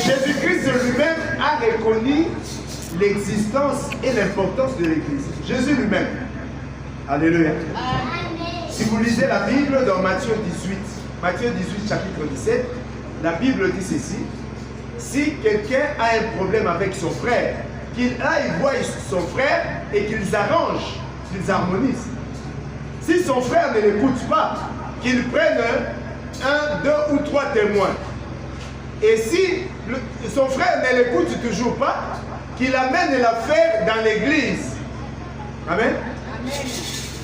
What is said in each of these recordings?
Jésus-Christ lui-même a reconnu l'existence et l'importance de l'Église. Jésus lui-même. Alléluia. Si vous lisez la Bible dans Matthieu 18, chapitre 17, la Bible dit ceci. Si quelqu'un a un problème avec son frère, qu'il aille voir son frère et qu'ils arrangent, qu'ils harmonisent. Si son frère ne l'écoute pas, qu'il prenne un, deux ou trois témoins. Et si son frère ne l'écoute toujours pas, qu'il amène l'affaire dans l'église. Amen.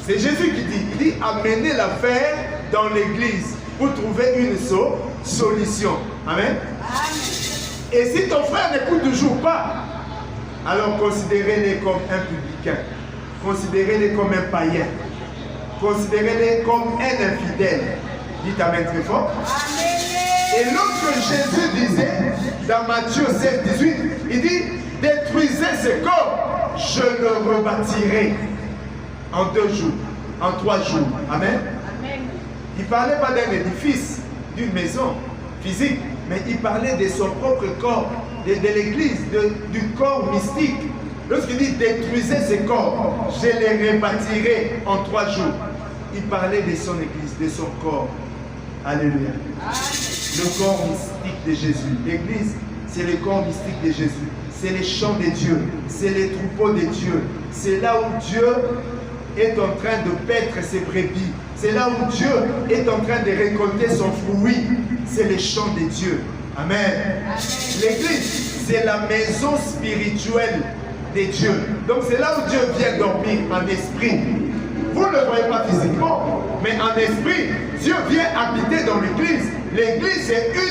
C'est Jésus qui dit, il dit amenez l'affaire dans l'église pour trouver une solution. Amen. Et si ton frère n'écoute toujours pas, alors considérez-les comme un publicain, considérez-les comme un païen, considérez-les comme un infidèle. Dites Amen très fort. Et lorsque Jésus disait dans Matthieu 7, 18, il dit détruisez ce corps, je le rebâtirai en 2 jours, en 3 jours. Amen. Il ne parlait pas d'un édifice, d'une maison physique, mais il parlait de son propre corps, de l'église, du corps mystique. Lorsqu'il dit détruisez ce corps, je les rebâtirai en 3 jours. Il parlait de son église, de son corps. Alléluia. Le corps mystique de Jésus. L'église, c'est le corps mystique de Jésus. C'est les champs de Dieu. C'est les troupeaux de Dieu. C'est là où Dieu est en train de paître ses brebis. C'est là où Dieu est en train de récolter son fruit. C'est les champs de Dieu. Amen. L'église, c'est la maison spirituelle de Dieu. Donc c'est là où Dieu vient dormir en esprit. Vous ne le voyez pas physiquement, mais en esprit, Dieu vient habiter dans l'église. L'église, c'est une